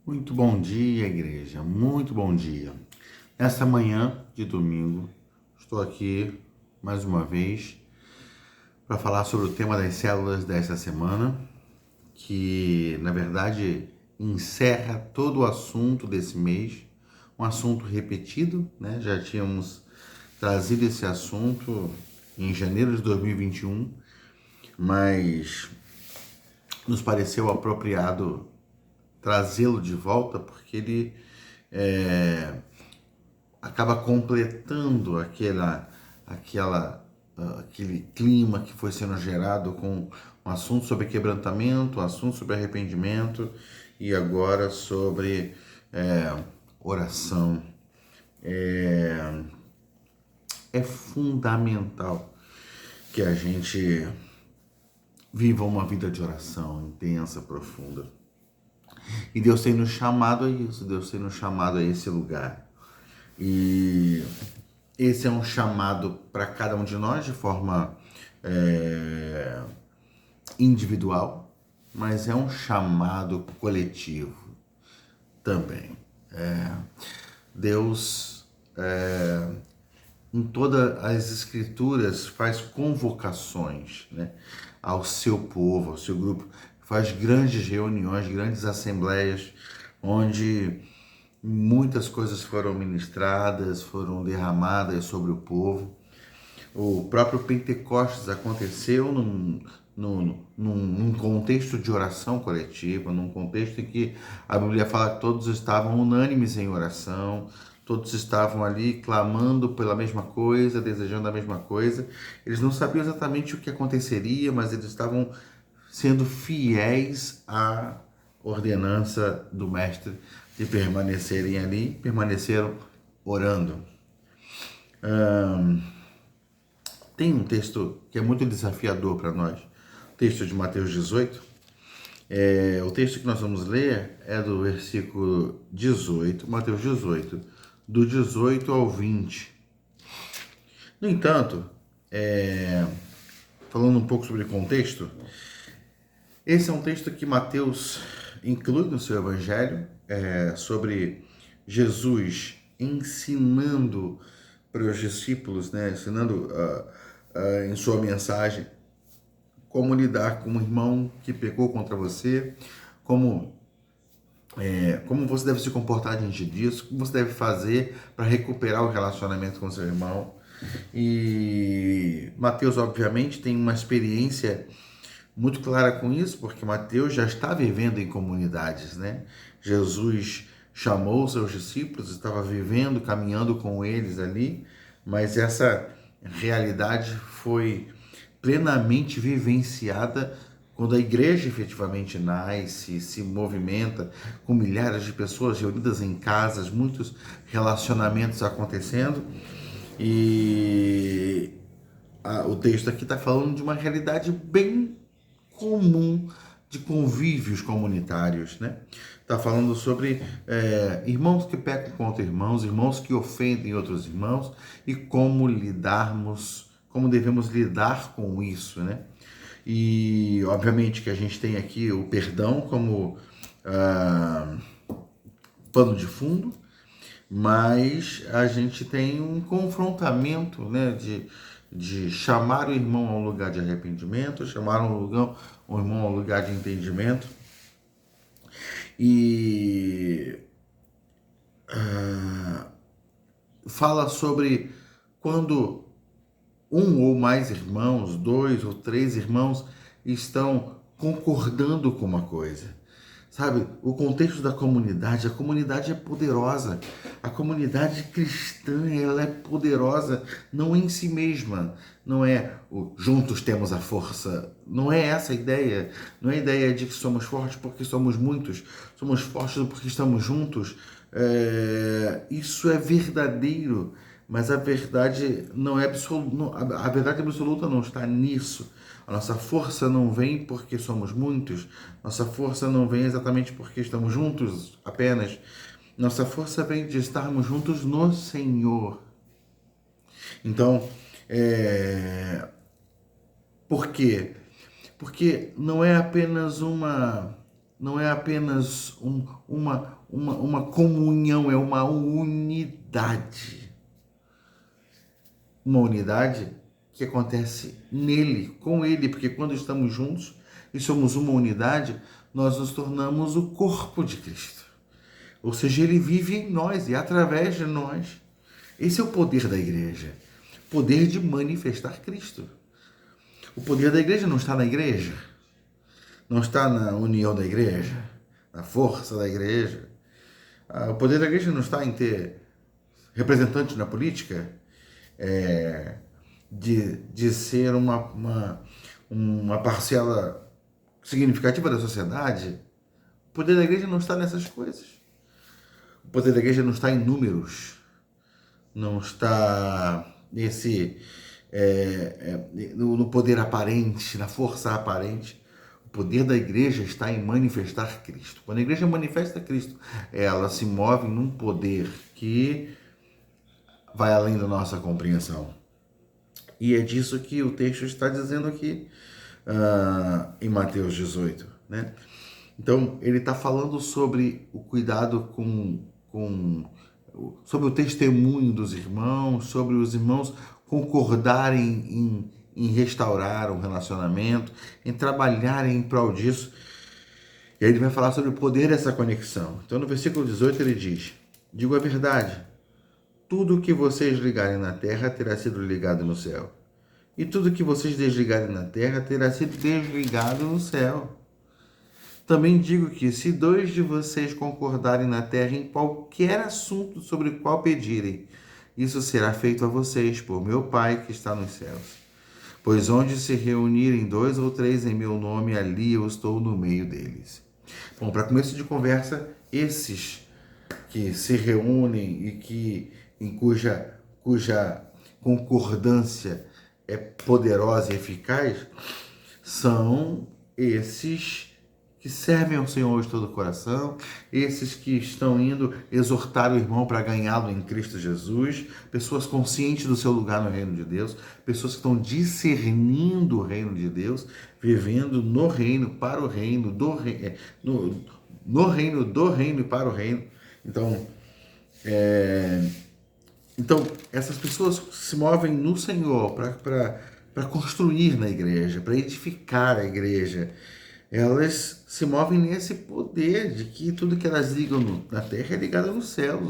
Muito bom dia, igreja. Muito bom dia. Nesta manhã de domingo, estou aqui mais uma vez para falar sobre o tema das células desta semana, que na verdade encerra todo o assunto desse mês, um assunto repetido, né? Já tínhamos trazido esse assunto em janeiro de 2021, mas nos pareceu apropriado trazê-lo de volta porque ele é, acaba completando aquele clima que foi sendo gerado com um assunto sobre quebrantamento, um assunto sobre arrependimento e agora sobre oração. É fundamental que a gente viva uma vida de oração intensa, profunda. E Deus tem nos chamado a isso, Deus tem nos chamado a esse lugar. E esse é um chamado para cada um de nós de forma é, individual, mas é um chamado coletivo também. Deus, em todas as escrituras, faz convocações, né, ao seu povo, ao seu grupo, faz grandes reuniões, grandes assembleias, onde muitas coisas foram ministradas, foram derramadas sobre o povo. O próprio Pentecostes aconteceu num contexto de oração coletiva, num contexto em que a Bíblia fala que todos estavam unânimes em oração, todos estavam ali clamando pela mesma coisa, desejando a mesma coisa. Eles não sabiam exatamente o que aconteceria, mas eles estavam sendo fiéis à ordenança do Mestre de permanecerem ali, permaneceram orando. Tem um texto que é muito desafiador para nós, o texto de Mateus 18. O texto que nós vamos ler é do versículo 18, Mateus 18, do 18 ao 20. No entanto, falando um pouco sobre contexto, esse é um texto que Mateus inclui no seu evangelho, sobre Jesus ensinando para os discípulos, né, ensinando em sua mensagem como lidar com um irmão que pecou contra você, como você deve se comportar diante disso, como você deve fazer para recuperar o relacionamento com seu irmão. E Mateus, obviamente, tem uma experiência muito clara com isso, porque Mateus já está vivendo em comunidades, né? Jesus chamou seus discípulos, estava vivendo, caminhando com eles ali, mas essa realidade foi plenamente vivenciada quando a igreja efetivamente nasce, se movimenta, com milhares de pessoas reunidas em casas, muitos relacionamentos acontecendo. E o texto aqui está falando de uma realidade bem comum de convívios comunitários, né? Está falando sobre irmãos que pecam contra irmãos, irmãos que ofendem outros irmãos e como lidarmos, como devemos lidar com isso, né? E obviamente que a gente tem aqui o perdão como ah, pano de fundo, mas a gente tem um confrontamento, né, de chamar o irmão a um lugar de arrependimento, chamar um irmão a um lugar de entendimento. E fala sobre quando um ou mais irmãos, dois ou três irmãos, estão concordando com uma coisa. Sabe, o contexto da comunidade, a comunidade é poderosa. A comunidade cristã, ela é poderosa não em si mesma. Não é o juntos temos a força. Não é essa a ideia. Não é a ideia de que somos fortes porque somos muitos. Somos fortes porque estamos juntos. Isso é verdadeiro, mas a verdade não é absoluta. A verdade absoluta não está nisso. A nossa força não vem porque somos muitos, nossa força não vem exatamente porque estamos juntos apenas. Nossa força vem de estarmos juntos no Senhor. Então, por quê? Porque não é apenas não é apenas uma comunhão, é uma unidade. Uma unidade que acontece nele, com ele, porque quando estamos juntos e somos uma unidade, nós nos tornamos o corpo de Cristo. Ou seja, ele vive em nós e através de nós. Esse é o poder da igreja. Poder de manifestar Cristo. O poder da igreja não está na igreja. Não está na união da igreja, na força da igreja. O poder da igreja não está em ter representantes na política, de ser uma parcela significativa da sociedade. O poder da igreja não está nessas coisas. O poder da igreja não está em números, não está no poder aparente, na força aparente. O poder da igreja está em manifestar Cristo. Quando a igreja manifesta Cristo, ela se move num poder que vai além da nossa compreensão. E é disso que o texto está dizendo aqui em Mateus 18, né? Então, ele está falando sobre o cuidado sobre o testemunho dos irmãos, sobre os irmãos concordarem em restaurar um relacionamento, em trabalharem em prol disso. E aí ele vai falar sobre o poder dessa conexão. Então, no versículo 18, ele diz: digo a verdade, tudo o que vocês ligarem na terra terá sido ligado no céu. E tudo que vocês desligarem na terra terá sido desligado no céu. Também digo que, se 2 de vocês concordarem na terra em qualquer assunto sobre o qual pedirem, isso será feito a vocês por meu Pai que está nos céus. Pois onde se reunirem 2 ou 3 em meu nome, ali eu estou no meio deles. Bom, para começo de conversa, esses que se reúnem e em cuja concordância é poderosa e eficaz, são esses que servem ao Senhor de todo o coração, esses que estão indo exortar o irmão para ganhá-lo em Cristo Jesus, pessoas conscientes do seu lugar no reino de Deus, pessoas que estão discernindo o reino de Deus, vivendo no reino, para o reino, no reino do reino e para o reino. Então, essas pessoas se movem no Senhor para construir na igreja, para edificar a igreja. Elas se movem nesse poder de que tudo que elas ligam na terra é ligado no céu.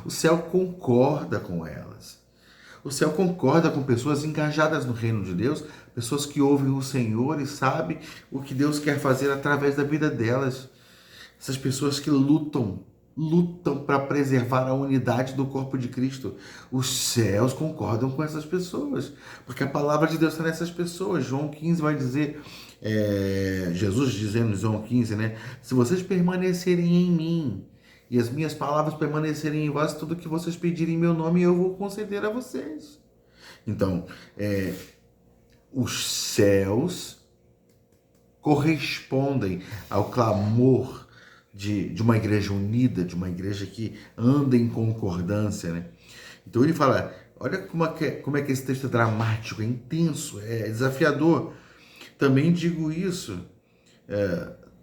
O céu concorda com elas. O céu concorda com pessoas engajadas no reino de Deus, pessoas que ouvem o Senhor e sabem o que Deus quer fazer através da vida delas. Essas pessoas que lutam para preservar a unidade do corpo de Cristo. Os céus concordam com essas pessoas, porque a palavra de Deus está nessas pessoas. João 15 vai dizer, Jesus dizendo em João 15, né? Se vocês permanecerem em mim e as minhas palavras permanecerem em vós, tudo que vocês pedirem em meu nome eu vou conceder a vocês. Então, os céus correspondem ao clamor de uma igreja unida, de uma igreja que anda em concordância, né? Então ele fala, olha como é que esse texto é dramático, é intenso, é desafiador. Também digo isso,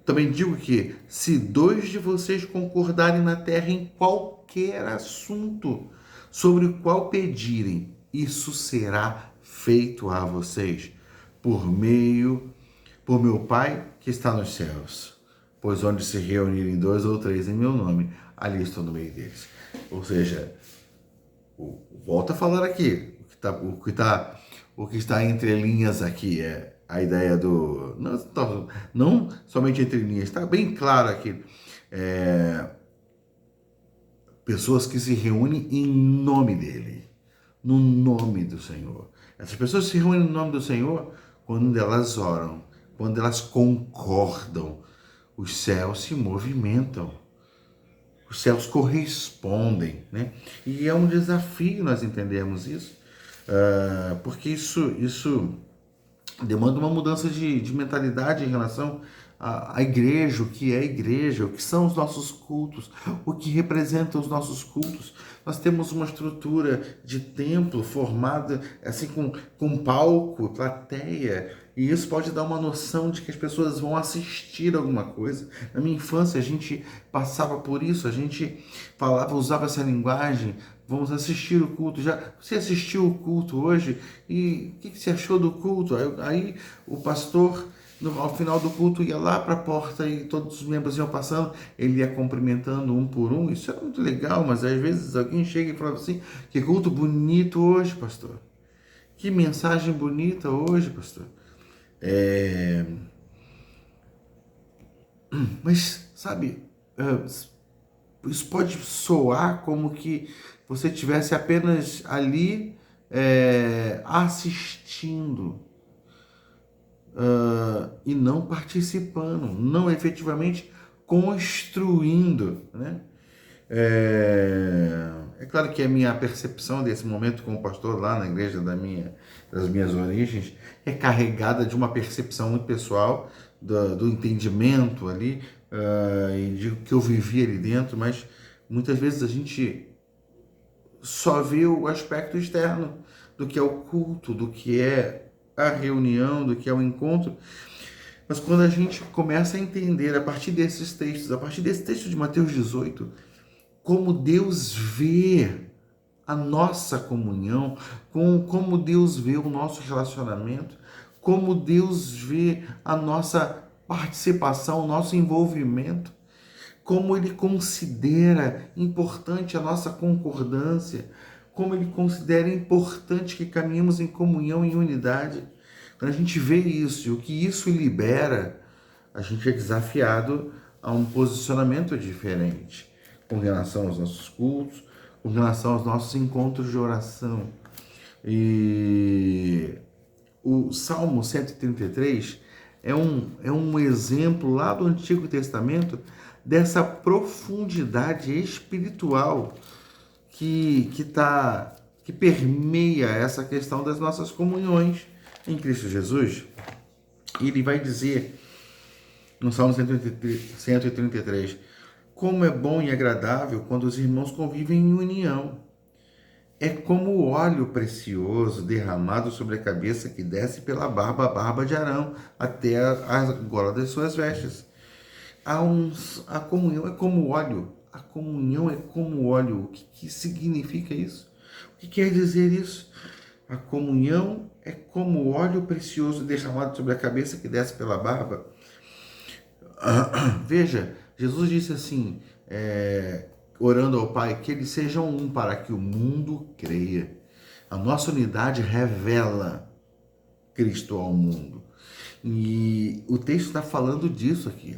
também digo que, se 2 de vocês concordarem na terra em qualquer assunto sobre o qual pedirem, isso será feito a vocês por meu Pai que está nos céus. Pois onde se reunirem 2 ou 3 em meu nome, ali estou no meio deles. Ou seja, volta a falar aqui, o que está entre linhas aqui é a ideia do... Não somente entre linhas, está bem claro aqui. Pessoas que se reúnem em nome dele, no nome do Senhor. Essas pessoas se reúnem no nome do Senhor quando elas oram, quando elas concordam. Os céus se movimentam, os céus correspondem, né? E é um desafio nós entendermos isso, porque isso demanda uma mudança de mentalidade em relação a igreja, o que é a igreja, o que são os nossos cultos, o que representam os nossos cultos. Nós temos uma estrutura de templo formada assim com palco, plateia, e isso pode dar uma noção de que as pessoas vão assistir alguma coisa. Na minha infância, a gente passava por isso, a gente falava, usava essa linguagem, vamos assistir o culto. Já você assistiu o culto hoje? E o que você achou do culto? Aí o pastor, ao final do culto, ia lá para a porta e todos os membros iam passando, ele ia cumprimentando um por um. Isso é muito legal, mas às vezes alguém chega e fala assim: que culto bonito hoje, pastor. Que mensagem bonita hoje, pastor. É... Mas, sabe, isso pode soar como que você estivesse apenas ali assistindo e não participando, não efetivamente construindo, né? É claro que a minha percepção desse momento como pastor lá na igreja das minhas origens é carregada de uma percepção muito pessoal, do entendimento ali, e de que eu vivi ali dentro, mas muitas vezes a gente só vê o aspecto externo do que é o culto, do que é a reunião, do que é o encontro. Mas quando a gente começa a entender a partir desses textos, a partir desse texto de Mateus 18, como Deus vê a nossa comunhão, como Deus vê o nosso relacionamento, como Deus vê a nossa participação, o nosso envolvimento, como Ele considera importante a nossa concordância, como Ele considera importante que caminhemos em comunhão e unidade. Quando a gente vê isso e o que isso libera, a gente é desafiado a um posicionamento diferente com relação aos nossos cultos, com relação aos nossos encontros de oração. E o Salmo 133 é um exemplo lá do Antigo Testamento dessa profundidade espiritual que permeia essa questão das nossas comunhões em Cristo Jesus. E ele vai dizer no Salmo 133, como é bom e agradável quando os irmãos convivem em união. É como o óleo precioso derramado sobre a cabeça que desce pela barba, a barba de Arão, até a gola das suas vestes. A comunhão é como óleo. A comunhão é como óleo. O que significa isso? O que quer dizer isso? A comunhão é como óleo precioso derramado sobre a cabeça que desce pela barba. Veja, Jesus disse assim, orando ao Pai, que eles sejam um para que o mundo creia. A nossa unidade revela Cristo ao mundo. E o texto está falando disso aqui.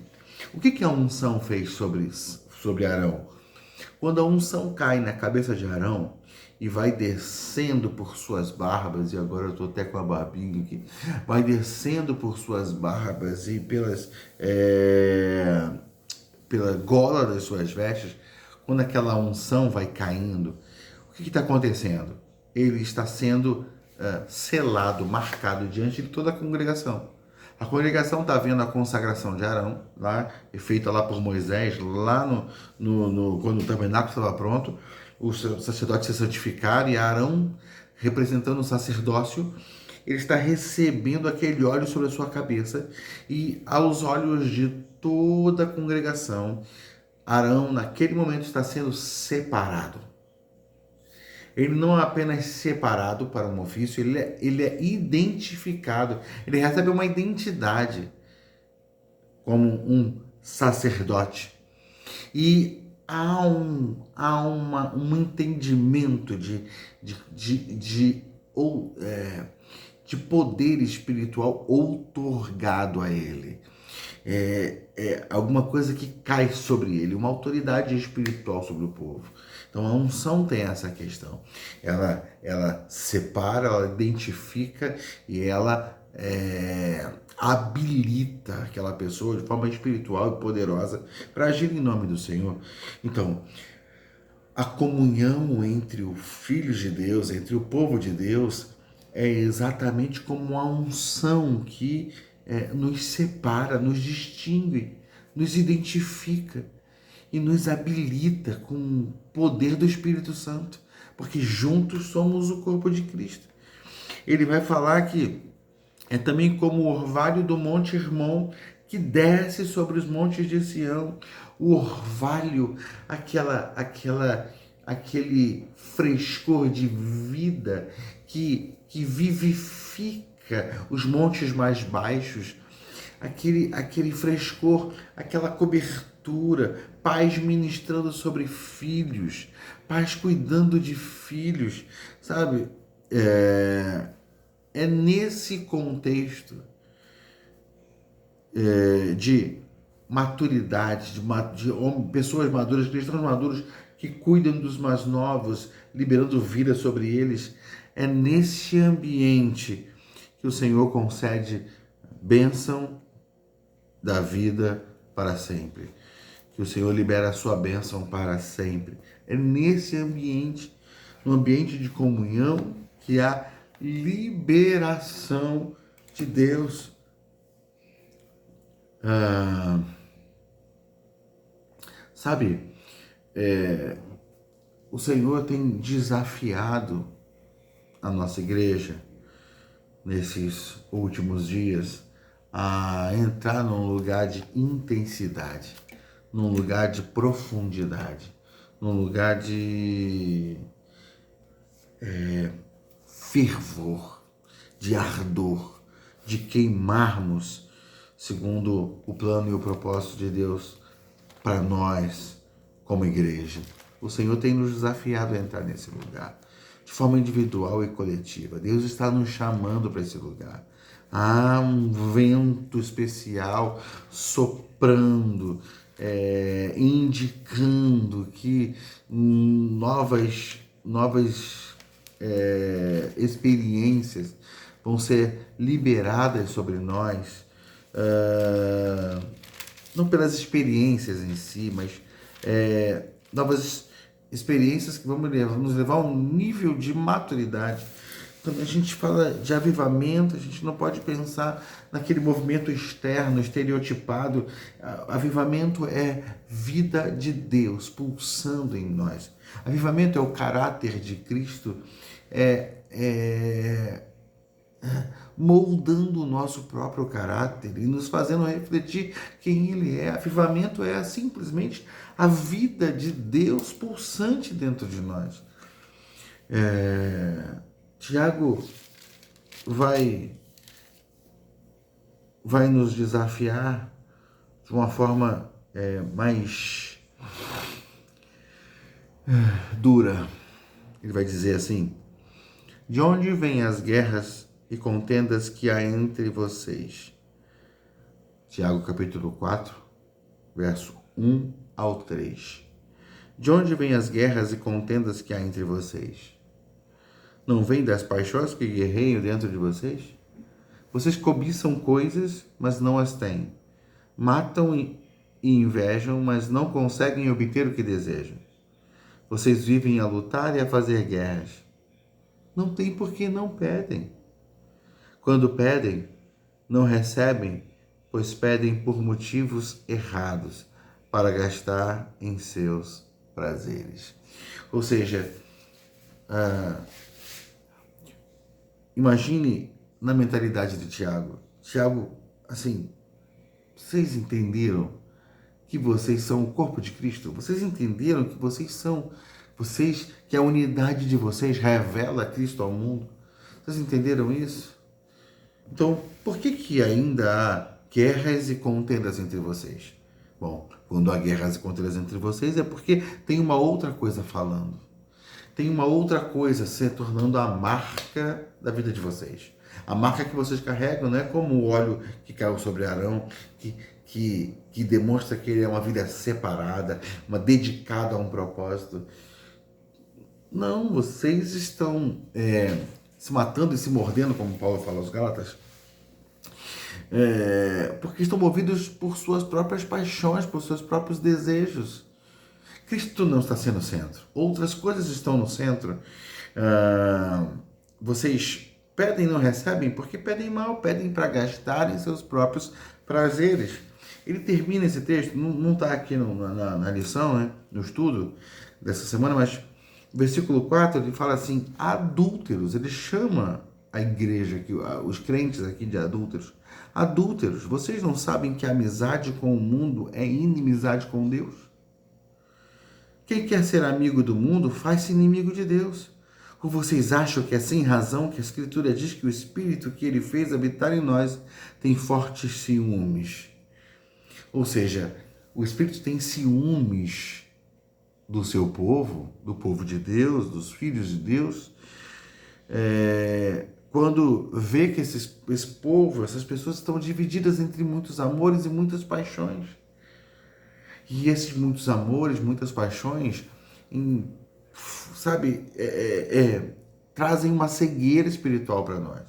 O que a unção fez sobre Arão? Quando a unção cai na cabeça de Arão e vai descendo por suas barbas, e agora eu estou até com a barbinha aqui, vai descendo por suas barbas e pela gola das suas vestes, quando aquela unção vai caindo, o que está acontecendo? Ele está sendo selado, marcado diante de toda a congregação. A congregação está vendo a consagração de Arão, lá, feita lá por Moisés, lá quando o tabernáculo estava pronto, os sacerdotes se santificaram e Arão, representando o sacerdócio, ele está recebendo aquele óleo sobre a sua cabeça e aos olhos de toda a congregação, Arão, naquele momento, está sendo separado. Ele não é apenas separado para um ofício, ele é identificado. Ele recebe uma identidade como um sacerdote. E há um entendimento de poder espiritual outorgado a ele. Alguma coisa que cai sobre ele, uma autoridade espiritual sobre o povo. Então a unção tem essa questão. Ela separa, ela identifica e ela habilita aquela pessoa de forma espiritual e poderosa para agir em nome do Senhor. Então, a comunhão entre os filhos de Deus, entre o povo de Deus, é exatamente como a unção que nos separa, nos distingue, nos identifica e nos habilita com o poder do Espírito Santo, porque juntos somos o corpo de Cristo. Ele vai falar que é também como o orvalho do Monte Hermon que desce sobre os montes de Sião. O orvalho, aquele frescor de vida que vivifica os montes mais baixos, aquele frescor, aquela cobertura, pais ministrando sobre filhos, pais cuidando de filhos, sabe? É nesse contexto de maturidade, de pessoas maduras, cristãos maduros que cuidam dos mais novos, liberando vida sobre eles. É nesse ambiente que o Senhor concede bênção da vida para sempre. Que o Senhor libera a sua bênção para sempre. É nesse ambiente, no ambiente de comunhão, que há liberação de Deus. Sabe, o Senhor tem desafiado a nossa igreja nesses últimos dias a entrar num lugar de intensidade, num lugar de profundidade, num lugar de fervor, de ardor, de queimarmos segundo o plano e o propósito de Deus para nós como igreja. O Senhor tem nos desafiado a entrar nesse lugar, de forma individual e coletiva. Deus está nos chamando para esse lugar. Há um vento especial soprando, indicando que novas experiências vão ser liberadas sobre nós, não pelas experiências em si, mas novas experiências que vão nos levar a um nível de maturidade. Quando a gente fala de avivamento, a gente não pode pensar naquele movimento externo, estereotipado. Avivamento é vida de Deus pulsando em nós. Avivamento é o caráter de Cristo, moldando o nosso próprio caráter e nos fazendo refletir quem Ele é. Avivamento é simplesmente a vida de Deus pulsante dentro de nós. Tiago vai nos desafiar de uma forma mais dura. Ele vai dizer assim: de onde vêm as guerras e contendas que há entre vocês? Tiago capítulo 4, verso 1 ao 3. De onde vêm as guerras e contendas que há entre vocês? Não vem das paixões que guerreiam dentro de vocês? Vocês cobiçam coisas, mas não as têm. Matam e invejam, mas não conseguem obter o que desejam. Vocês vivem a lutar e a fazer guerras. Não tem porque não pedem. Quando pedem, não recebem, pois pedem por motivos errados, para gastar em seus prazeres. Ou seja, imagine na mentalidade de Tiago. Tiago, assim, vocês entenderam que vocês são o corpo de Cristo? Vocês entenderam que que a unidade de vocês revela Cristo ao mundo? Vocês entenderam isso? Então, por que ainda há guerras e contendas entre vocês? Bom, quando há guerras e contendas entre vocês é porque tem uma outra coisa falando. Tem uma outra coisa se tornando a marca da vida de vocês. A marca que vocês carregam não é como o óleo que caiu sobre Arão, que demonstra que ele é uma vida separada, uma dedicada a um propósito. Não, vocês estão se matando e se mordendo, como Paulo fala aos Gálatas, porque estão movidos por suas próprias paixões, por seus próprios desejos. Cristo não está sendo o centro. Outras coisas estão no centro. Vocês Pedem e não recebem porque pedem mal, pedem para gastarem seus próprios prazeres. Ele termina esse texto, não está aqui na lição, né, no estudo dessa semana, mas o versículo 4 ele fala assim: adúlteros. Ele chama a igreja, aqui, os crentes aqui de adúlteros. Adúlteros, vocês não sabem que a amizade com o mundo é inimizade com Deus? Quem quer ser amigo do mundo faz-se inimigo de Deus. Ou vocês acham que é sem razão que a Escritura diz que o Espírito que ele fez habitar em nós tem fortes ciúmes? Ou seja, o Espírito tem ciúmes do seu povo, do povo de Deus, dos filhos de Deus, quando vê que esse povo, essas pessoas estão divididas entre muitos amores e muitas paixões. E esses muitos amores, muitas paixões, sabe, trazem uma cegueira espiritual para nós.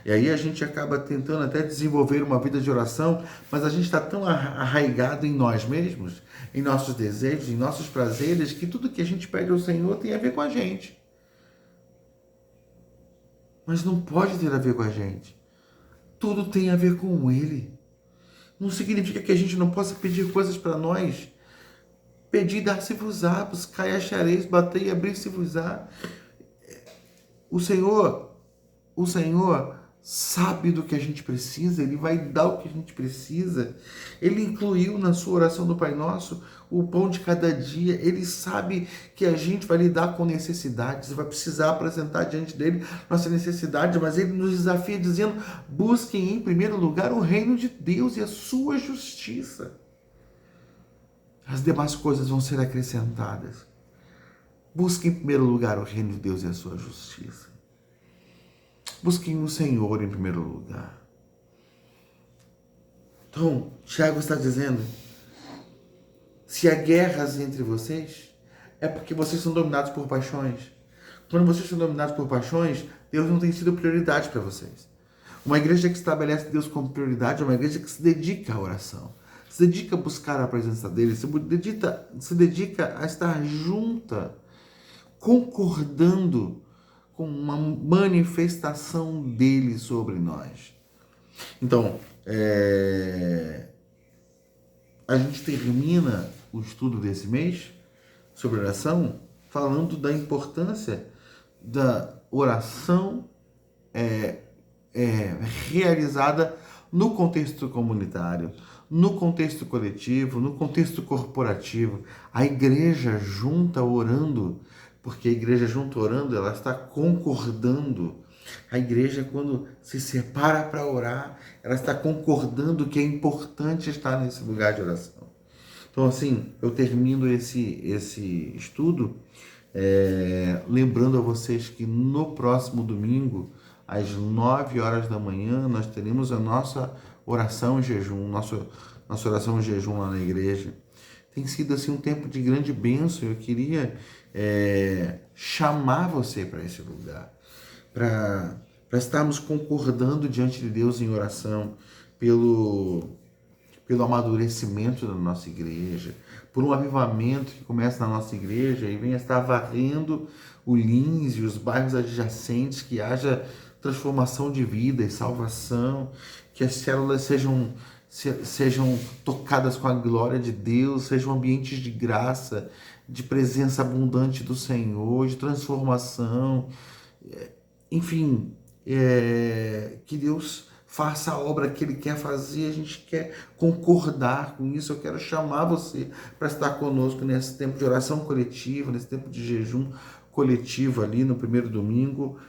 E aí a gente acaba tentando até desenvolver uma vida de oração, mas a gente está tão arraigado em nós mesmos, em nossos desejos, em nossos prazeres, que tudo que a gente pede ao Senhor tem a ver com a gente. Mas não pode ter a ver com a gente. Tudo tem a ver com Ele. Não significa que a gente não possa pedir coisas para nós. Pedir, dar-se-vos-á, buscar e achareis, bater e abrir-se-vos-á. O Senhor sabe do que a gente precisa, Ele vai dar o que a gente precisa. Ele incluiu na sua oração do Pai Nosso o pão de cada dia. Ele sabe que a gente vai lidar com necessidades, vai precisar apresentar diante dele nossa necessidade, mas Ele nos desafia dizendo: busquem em primeiro lugar o reino de Deus e a sua justiça. As demais coisas vão ser acrescentadas. Busquem em primeiro lugar o reino de Deus e a sua justiça. Busquem o Senhor em primeiro lugar. Então, Tiago está dizendo: se há guerras entre vocês, é porque vocês são dominados por paixões. Quando vocês são dominados por paixões, Deus não tem sido prioridade para vocês. Uma igreja que estabelece Deus como prioridade é uma igreja que se dedica à oração, se dedica a buscar a presença dele, se dedica a estar junta, concordando com uma manifestação dele sobre nós. Então, a gente termina o estudo desse mês sobre oração falando da importância da oração realizada no contexto comunitário, no contexto coletivo, no contexto corporativo. A igreja junta orando, porque a igreja junto orando, ela está concordando. A igreja, quando se separa para orar, ela está concordando que é importante estar nesse lugar de oração. Então, assim, eu termino esse estudo lembrando a vocês que no próximo domingo, às 9 horas da manhã, nós teremos a nossa oração em jejum, nossa oração em jejum lá na igreja. Tem sido assim um tempo de grande bênção. Eu queria chamar você para esse lugar, para estarmos concordando diante de Deus em oração pelo amadurecimento da nossa igreja, por um avivamento que começa na nossa igreja e venha estar varrendo o Lins e os bairros adjacentes, que haja transformação de vida e salvação, que as células sejam tocadas com a glória de Deus, sejam ambientes de graça, de presença abundante do Senhor, de transformação, enfim, que Deus faça a obra que Ele quer fazer. A gente quer concordar com isso. Eu quero chamar você para estar conosco nesse tempo de oração coletiva, nesse tempo de jejum coletivo ali no primeiro domingo,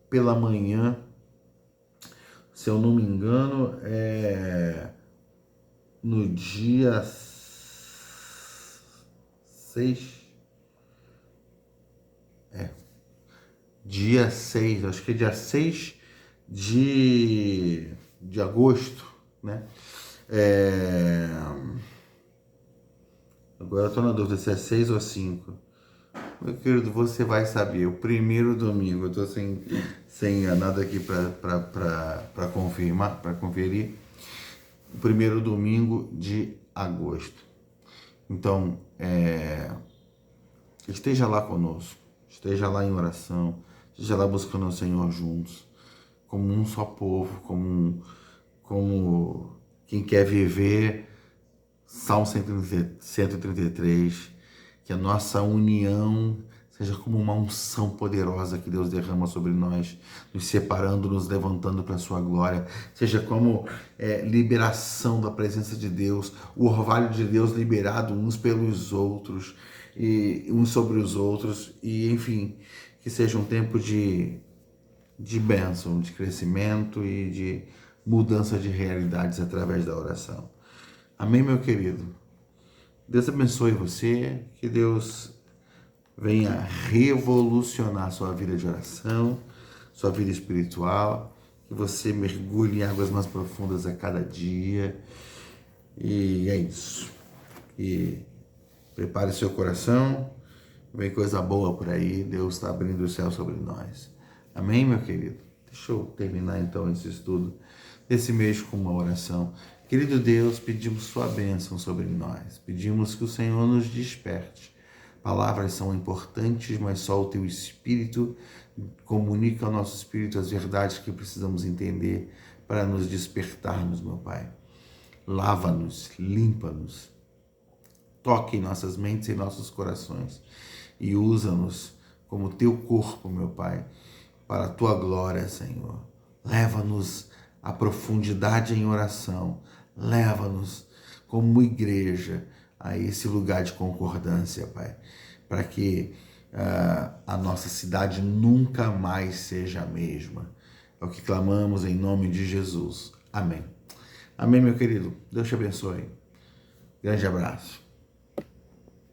pela manhã, se eu não me engano, no dia 6. Dia 6, acho que é dia 6 de agosto, né? Agora eu tô na dúvida se é 6 ou 5. Meu querido, você vai saber. O primeiro domingo, eu tô sem nada aqui para confirmar, para conferir. O primeiro domingo de agosto. Então, esteja lá conosco, esteja lá em oração, esteja lá buscando o Senhor juntos, como um só povo, como quem quer viver Salmo 133, que a nossa união seja como uma unção poderosa que Deus derrama sobre nós, nos separando, nos levantando para a sua glória, seja como liberação da presença de Deus, o orvalho de Deus liberado uns pelos outros, e uns sobre os outros, e enfim, que seja um tempo de bênção, de crescimento e de mudança de realidades através da oração. Amém, meu querido? Deus abençoe você, que Deus venha revolucionar sua vida de oração, sua vida espiritual, que você mergulhe em águas mais profundas a cada dia. E é isso. E prepare seu coração, vem coisa boa por aí, Deus está abrindo o céu sobre nós. Amém, meu querido? Deixa eu terminar então esse estudo desse mês com uma oração. Querido Deus, pedimos sua bênção sobre nós, pedimos que o Senhor nos desperte. Palavras são importantes, mas só o teu Espírito comunica ao nosso Espírito as verdades que precisamos entender para nos despertarmos, meu Pai. Lava-nos, limpa-nos, toque em nossas mentes e nossos corações e usa-nos como teu corpo, meu Pai, para a tua glória, Senhor. Leva-nos à profundidade em oração, leva-nos como igreja a esse lugar de concordância, Pai, para que a nossa cidade nunca mais seja a mesma. É o que clamamos em nome de Jesus. Amém. Amém, meu querido. Deus te abençoe. Grande abraço.